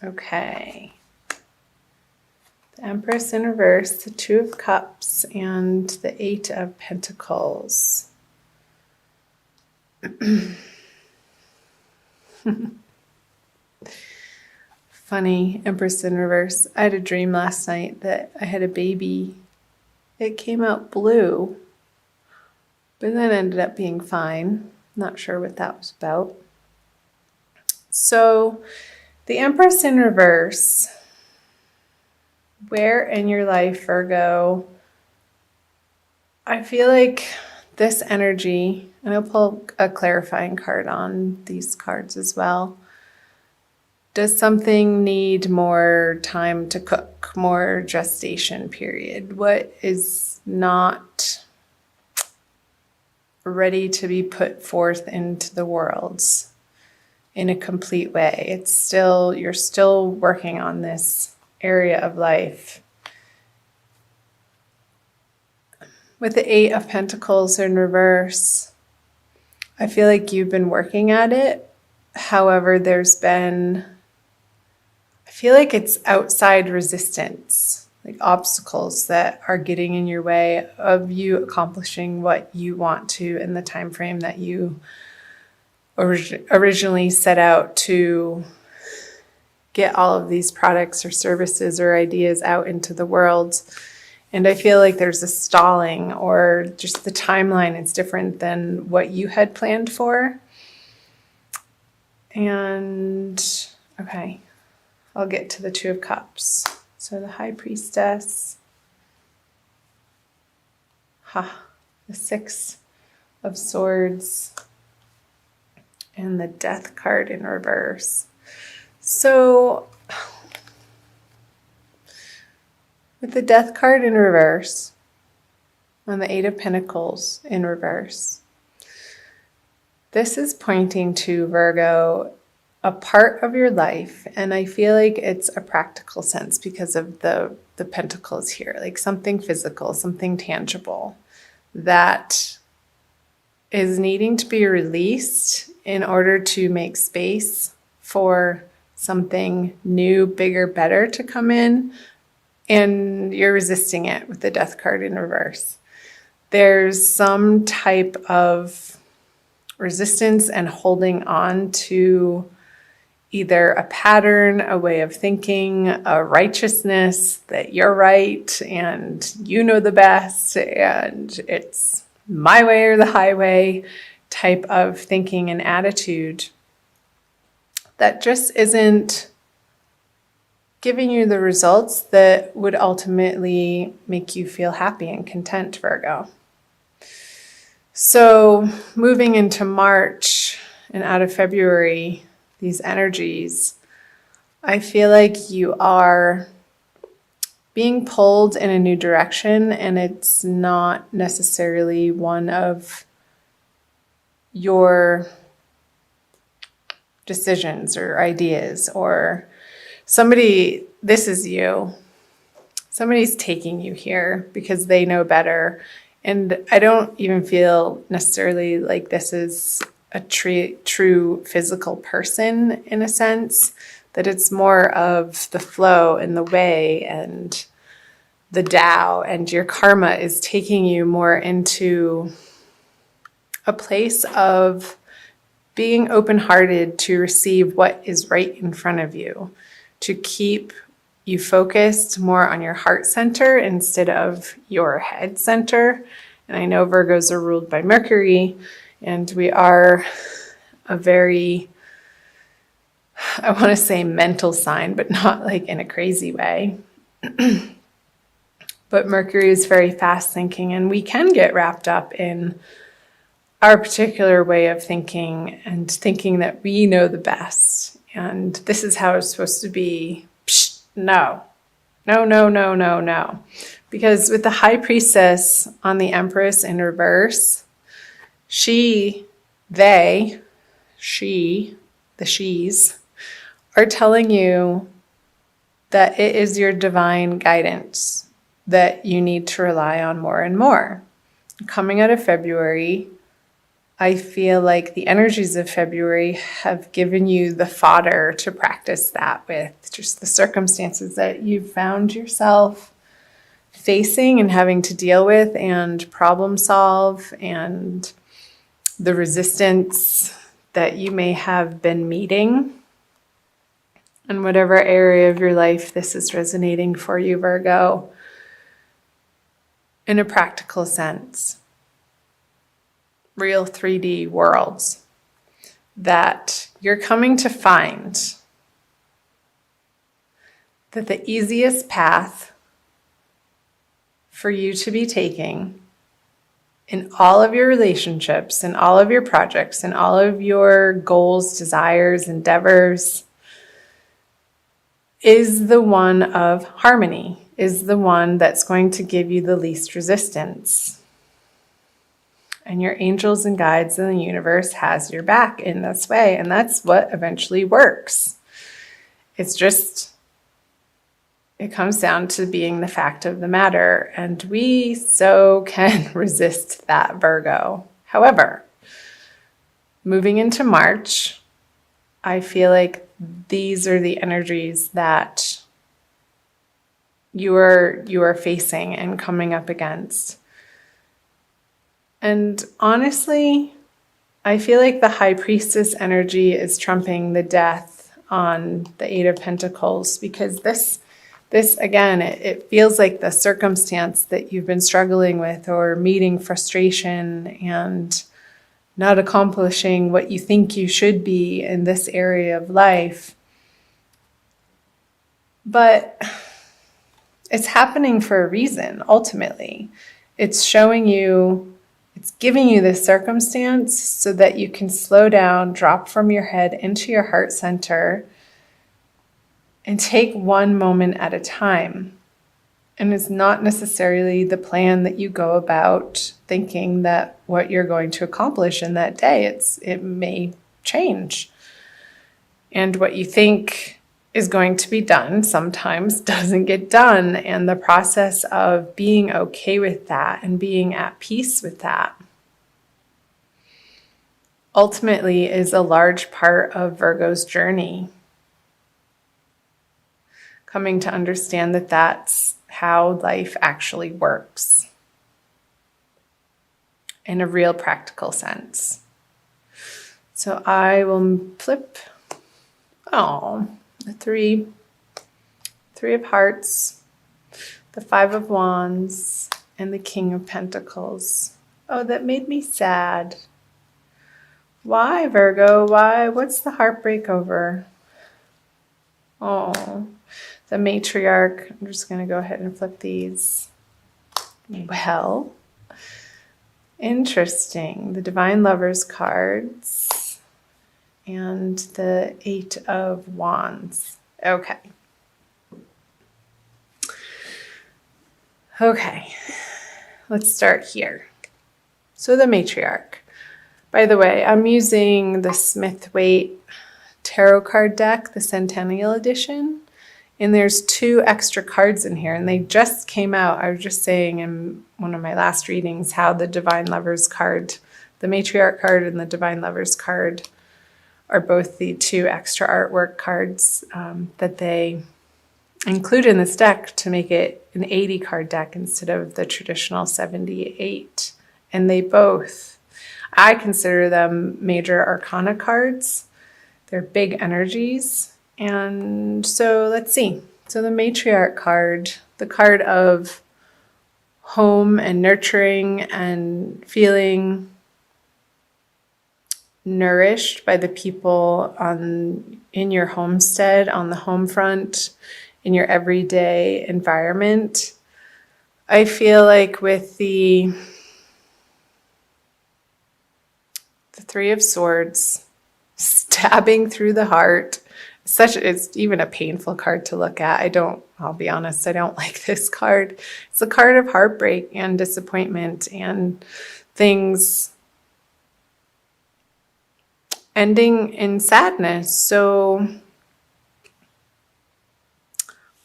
Okay. The Empress in reverse, the Two of Cups, and the Eight of Pentacles. Funny, Empress in reverse. I had a dream last night that I had a baby. It came out blue, but then ended up being fine. Not sure what that was about. So, the Empress in reverse. Where in your life, Virgo? I feel like this energy, and I'll pull a clarifying card on these cards as well. Does something need more time to cook, more gestation period? What is not ready to be put forth into the world in a complete way? It's still, you're still working on this area of life. With the Eight of Pentacles in reverse, I feel like you've been working at it. However, there's been, I feel like it's outside resistance, like obstacles that are getting in your way of you accomplishing what you want to in the time frame that you originally set out to get all of these products or services or ideas out into the world. And I feel like there's a stalling, or just the timeline is different than what you had planned for. And, okay, I'll get to the Two of Cups. So the High Priestess. The Six of Swords. And the Death card in reverse. So, with the Death card in reverse, and the Eight of Pentacles in reverse, this is pointing to, Virgo, a part of your life, and I feel like it's a practical sense because of the pentacles here, like something physical, something tangible that is needing to be released in order to make space for something new, bigger, better to come in. And you're resisting it with the Death card in reverse. There's some type of resistance and holding on to either a pattern, a way of thinking, a righteousness that you're right and you know the best and it's my way or the highway type of thinking and attitude that just isn't giving you the results that would ultimately make you feel happy and content, Virgo. So moving into March and out of February, these energies, I feel like you are being pulled in a new direction, and it's not necessarily one of your decisions or ideas, or somebody, this is you. Somebody's taking you here because they know better. And I don't even feel necessarily like this is a true physical person in a sense, that it's more of the flow and the way and the Tao, and your karma is taking you more into a place of being open-hearted to receive what is right in front of you, to keep you focused more on your heart center instead of your head center. And I know Virgos are ruled by Mercury, and we are a very, I want to say mental sign, but not like in a crazy way. But Mercury is very fast thinking, and we can get wrapped up in our particular way of thinking and thinking that we know the best. And this is how it's supposed to be. Psh, no. Because with the High Priestess on the Empress in reverse, the she's are telling you that it is your divine guidance that you need to rely on more and more. Coming out of February, I feel like the energies of February have given you the fodder to practice that with, just the circumstances that you've found yourself facing and having to deal with and problem solve, and the resistance that you may have been meeting. In whatever area of your life this is resonating for you, Virgo, in a practical sense. Real 3D worlds that you're coming to find that the easiest path for you to be taking in all of your relationships, in all of your projects, in all of your goals, desires, endeavors, is the one of harmony, is the one that's going to give you the least resistance. And your angels and guides in the universe has your back in this way. And that's what eventually works. It's just, it comes down to being the fact of the matter. And we so can resist that, Virgo. However, moving into March, I feel like these are the energies that you are facing and coming up against. And honestly, I feel like the High Priestess energy is trumping the death on the Eight of Pentacles, because this again, it feels like the circumstance that you've been struggling with or meeting frustration and not accomplishing what you think you should be in this area of life. But it's happening for a reason, ultimately. It's showing you, it's giving you this circumstance so that you can slow down, drop from your head into your heart center, and take one moment at a time. And it's not necessarily the plan that you go about thinking that what you're going to accomplish in that day. It may change. And what you think is going to be done sometimes doesn't get done. And the process of being okay with that and being at peace with that ultimately is a large part of Virgo's journey. Coming to understand that that's how life actually works in a real practical sense. So I will flip, the three of hearts, the 5 of wands, and the King of Pentacles. Oh, that made me sad. Why, Virgo? Why? What's the heartbreak over? Oh, the matriarch. I'm just going to go ahead and flip these. Well, interesting. The Divine Lovers cards and the 8 of wands. Okay. Okay. Let's start here. So the matriarch. By the way, I'm using the Smith-Waite tarot card deck, the Centennial Edition. And there's 2 extra cards in here, and they just came out. I was just saying in one of my last readings how the Divine Lovers card, the Matriarch card and the Divine Lovers card, are both the 2 extra artwork cards that they include in this deck to make it an 80 card deck instead of the traditional 78. And they both, I consider them major arcana cards. They're big energies. And so let's see. So the matriarch card, the card of home and nurturing and feeling nourished by the people in your homestead, on the home front, in your everyday environment. I feel like with the 3 of Swords stabbing through the heart, it's even a painful card to look at. I'll be honest, I don't like this card. It's a card of heartbreak and disappointment and things ending in sadness. So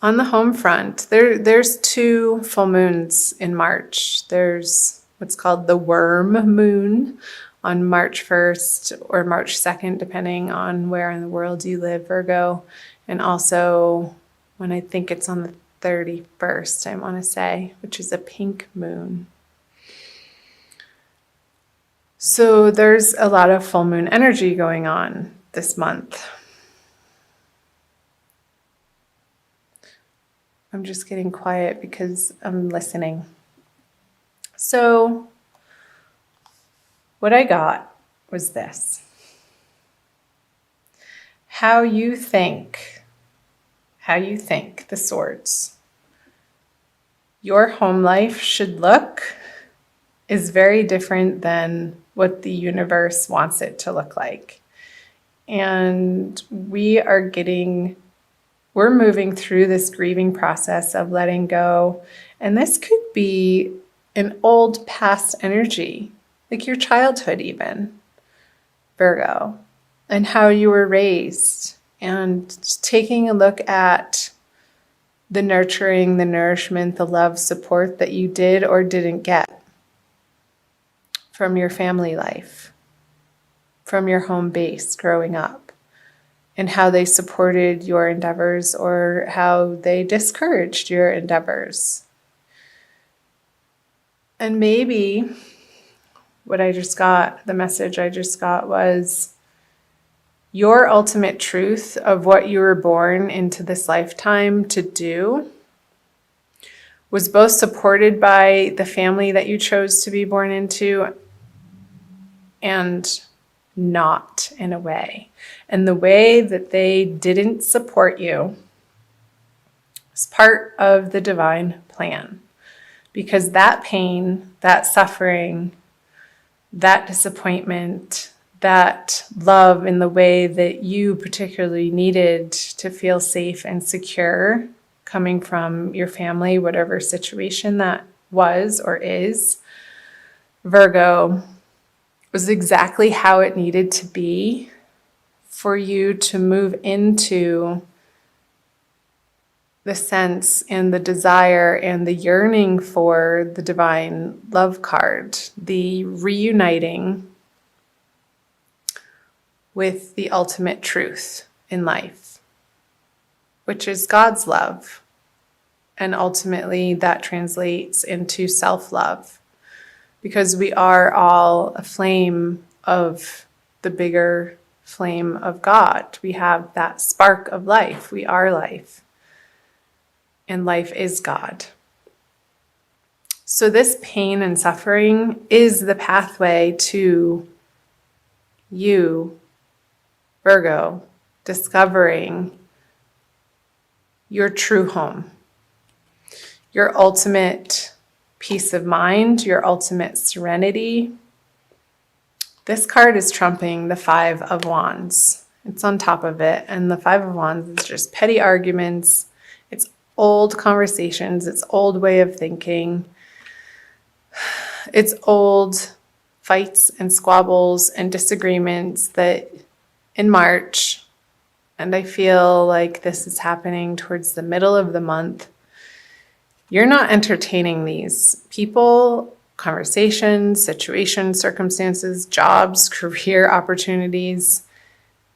on the home front, there's 2 full moons in March. There's what's called the worm moon on March 1st or March 2nd, depending on where in the world you live, Virgo. And also when I think it's on the 31st, I want to say, which is a pink moon. So there's a lot of full moon energy going on this month. I'm just getting quiet because I'm listening. So what I got was this. How you think, the swords, your home life should look is very different than what the universe wants it to look like. And we're moving through this grieving process of letting go. And this could be an old past energy, like your childhood even, Virgo, and how you were raised, and taking a look at the nurturing, the nourishment, the love, support that you did or didn't get from your family life, from your home base growing up, and how they supported your endeavors or how they discouraged your endeavors. And maybe the message I just got was your ultimate truth of what you were born into this lifetime to do was both supported by the family that you chose to be born into and not, in a way. And the way that they didn't support you is part of the divine plan. Because that pain, that suffering, that disappointment, that love in the way that you particularly needed to feel safe and secure coming from your family, whatever situation that was or is, Virgo, was exactly how it needed to be for you to move into the sense and the desire and the yearning for the divine love card, the reuniting with the ultimate truth in life, which is God's love. And ultimately that translates into self-love, because we are all a flame of the bigger flame of God. We have that spark of life. We are life. And life is God. So this pain and suffering is the pathway to you, Virgo, discovering your true home, your ultimate peace of mind, your ultimate serenity. This card is trumping the Five of Wands. It's on top of it. And the Five of Wands is just petty arguments. It's old conversations. It's old way of thinking. It's old fights and squabbles and disagreements that in March, and I feel like this is happening towards the middle of the month, you're not entertaining these people, conversations, situations, circumstances, jobs, career opportunities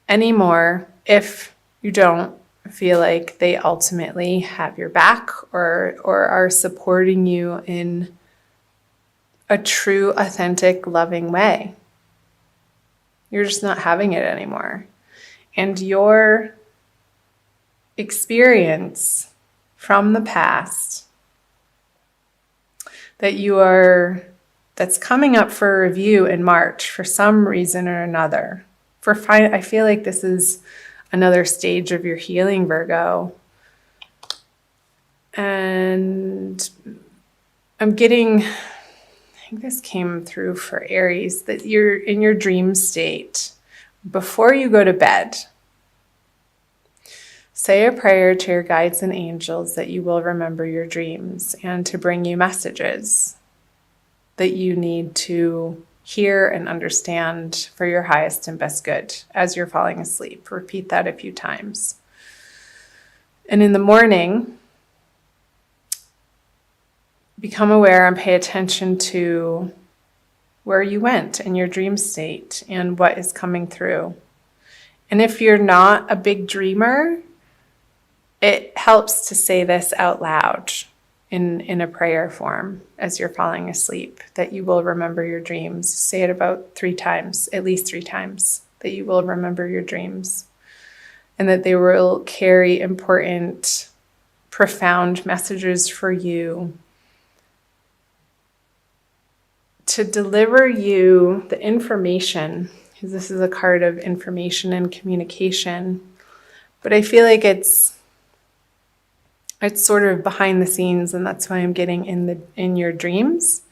anymore if you don't feel like they ultimately have your back or are supporting you in a true, authentic, loving way. You're just not having it anymore. And your experience from the past that's coming up for review in March for some reason or another. I feel like this is another stage of your healing, Virgo. And I think this came through for Aries, that you're in your dream state. Before you go to bed, say a prayer to your guides and angels that you will remember your dreams and to bring you messages that you need to hear and understand for your highest and best good as you're falling asleep. Repeat that a few times. And in the morning, become aware and pay attention to where you went in your dream state and what is coming through. And if you're not a big dreamer, it helps to say this out loud in a prayer form as you're falling asleep, that you will remember your dreams. Say it about 3 times, at least 3 times, that you will remember your dreams and that they will carry important, profound messages for you to deliver you the information, because this is a card of information and communication. But I feel like it's sort of behind the scenes, and that's why I'm getting in your dreams,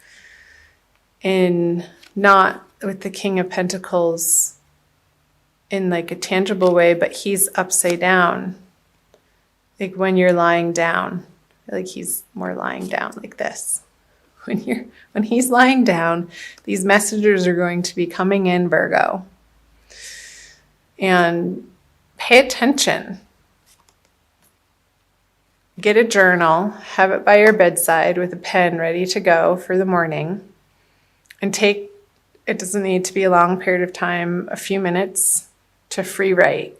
and not with the King of Pentacles in like a tangible way, but he's upside down. Like when you're lying down, like he's more lying down like this. When he's lying down, these messages are going to be coming in, Virgo. And pay attention. Get a journal, have it by your bedside with a pen ready to go for the morning, and it doesn't need to be a long period of time, a few minutes to free write.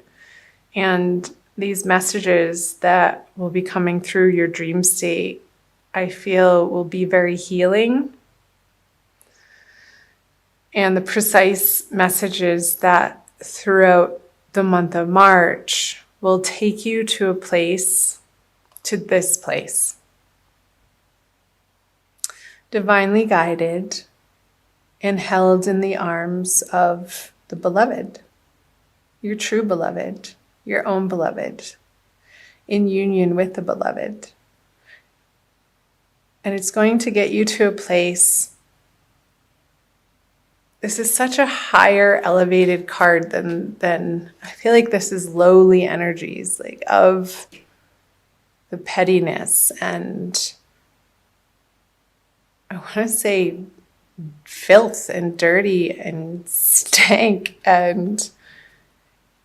And these messages that will be coming through your dream state, I feel will be very healing. And the precise messages that throughout the month of March will take you to this place. Divinely guided and held in the arms of the beloved, your true beloved, your own beloved, in union with the beloved. And it's going to get you to a place. This is such a higher elevated card than I feel like this is lowly energies, like of the pettiness and I want to say filth and dirty and stank, and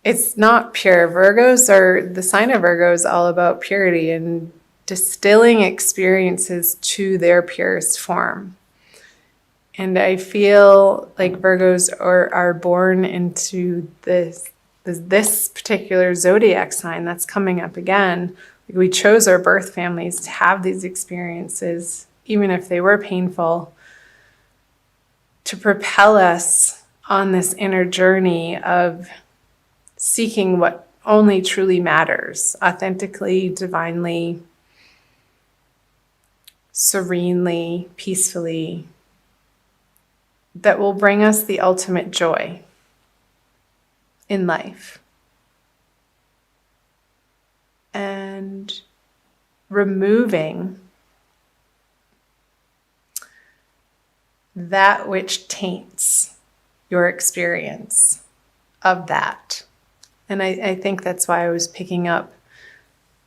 it's not pure. The sign of Virgo is all about purity and distilling experiences to their purest form. And I feel like Virgos are born into this particular zodiac sign that's coming up again. We chose our birth families to have these experiences, even if they were painful, to propel us on this inner journey of seeking what only truly matters, authentically, divinely, serenely, peacefully, that will bring us the ultimate joy in life. And removing that which taints your experience of that. And I think that's why I was picking up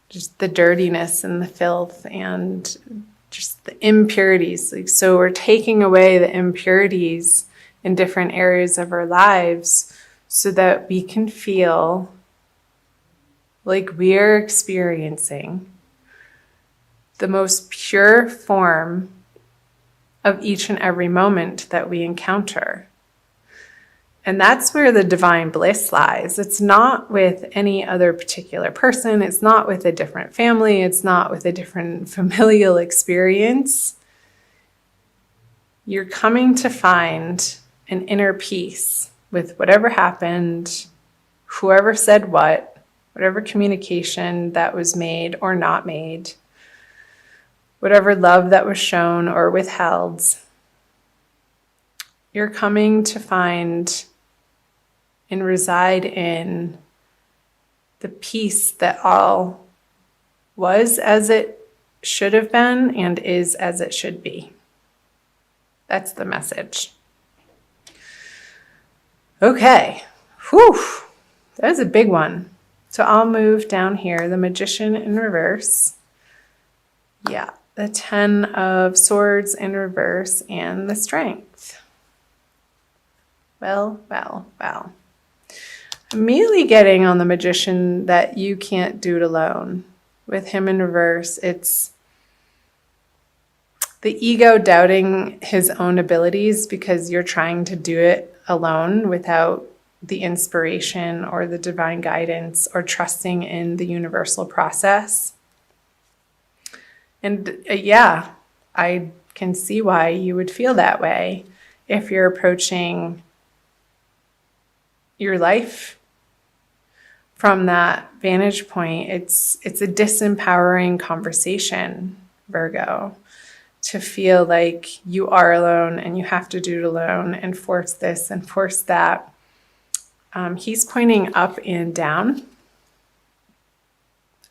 just the dirtiness and the filth and just the impurities. So we're taking away the impurities in different areas of our lives so that we can feel like we are experiencing the most pure form of each and every moment that we encounter. And that's where the divine bliss lies. It's not with any other particular person. It's not with a different family. It's not with a different familial experience. You're coming to find an inner peace with whatever happened, whoever said what, whatever communication that was made or not made, whatever love that was shown or withheld. You're coming to find and reside in the peace that all was as it should have been and is as it should be. That's the message. Okay. Whew. That is a big one. So I'll move down here, the Magician in reverse. Yeah, the 10 of Swords in reverse and the Strength. Well. Immediately getting on the Magician that you can't do it alone. With him in reverse, it's the ego doubting his own abilities because you're trying to do it alone without the inspiration or the divine guidance or trusting in the universal process. And yeah, I can see why you would feel that way if you're approaching your life from that vantage point. It's a disempowering conversation, Virgo, to feel like you are alone and you have to do it alone and force this and force that. He's pointing up and down,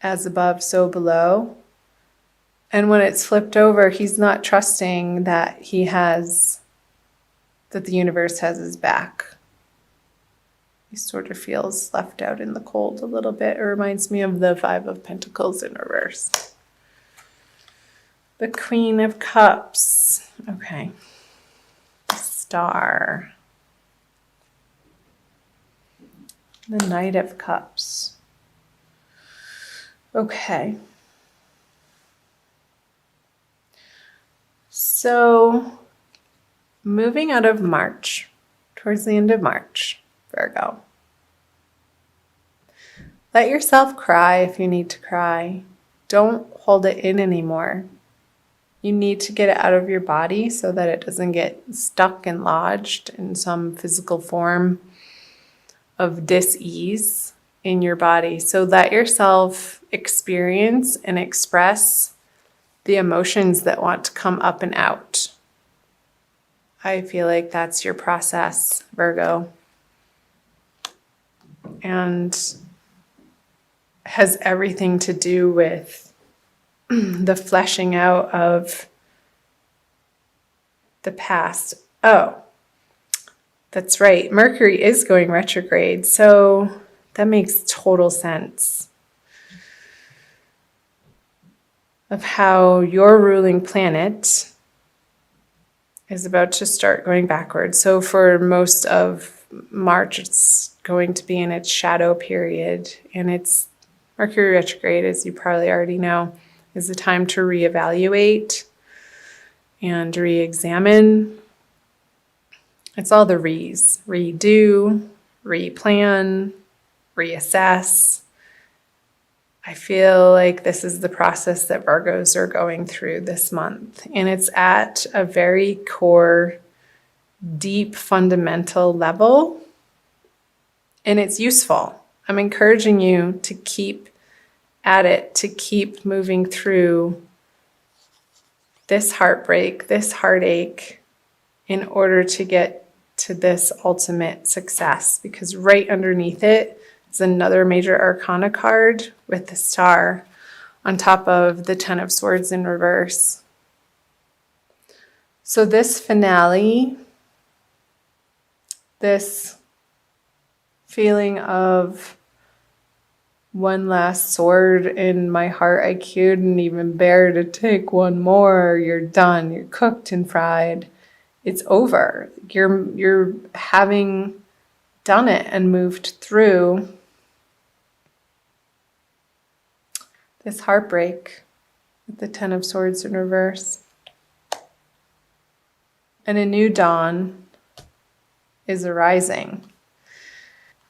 as above, so below. And when it's flipped over, he's not trusting that that the universe has his back. He sort of feels left out in the cold a little bit. It reminds me of the Five of Pentacles in reverse. The Queen of Cups. Okay. Star. The Knight of Cups. Okay. So, moving out of March, towards the end of March, Virgo. Let yourself cry if you need to cry. Don't hold it in anymore. You need to get it out of your body so that it doesn't get stuck and lodged in some physical form of dis-ease in your body. So let yourself experience and express the emotions that want to come up and out. I feel like that's your process, Virgo. And has everything to do with the fleshing out of the past. Oh, that's right. Mercury is going retrograde, so that makes total sense of how your ruling planet is about to start going backwards. So for most of March, it's going to be in its shadow period, and it's Mercury retrograde, as you probably already know, is the time to reevaluate and re-examine. It's all the re's. Redo, replan, reassess. I feel like this is the process that Virgos are going through this month. And it's at a very core, deep, fundamental level. And it's useful. I'm encouraging you to keep at it, to keep moving through this heartbreak, this heartache, in order to get to this ultimate success. Because right underneath it is another major arcana card with the star on top of the Ten of Swords in reverse. So this finale, this feeling of one last sword in my heart, I couldn't even bear to take one more. You're done. You're cooked and fried. It's over. You're having done it and moved through this heartbreak with the Ten of Swords in reverse. And a new dawn is arising.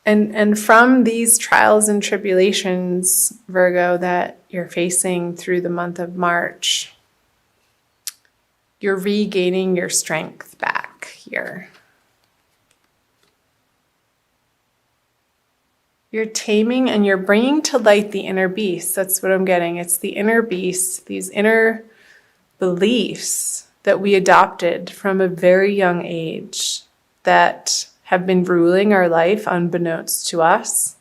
And from these trials and tribulations, Virgo, that you're facing through the month of March, you're regaining your strength back here. You're taming and you're bringing to light the inner beast. That's what I'm getting. It's the inner beast, these inner beliefs that we adopted from a very young age that have been ruling our life unbeknownst to us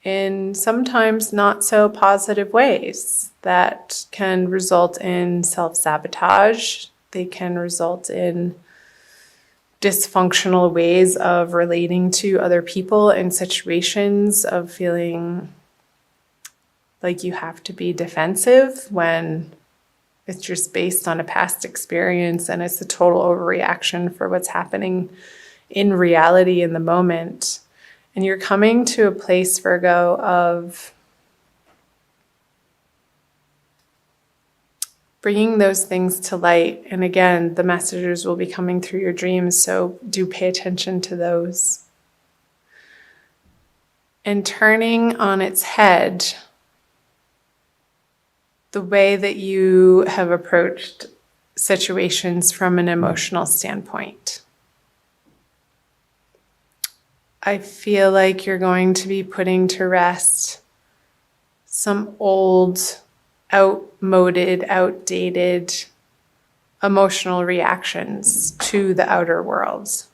in sometimes not so positive ways that can result in self-sabotage. They can result in dysfunctional ways of relating to other people in situations, of feeling like you have to be defensive when it's just based on a past experience and it's a total overreaction for what's happening in reality in the moment. And you're coming to a place, Virgo, of bringing those things to light. And again, the messages will be coming through your dreams, so do pay attention to those. And turning on its head the way that you have approached situations from an emotional standpoint. I feel like you're going to be putting to rest some old, outmoded, outdated emotional reactions to the outer world.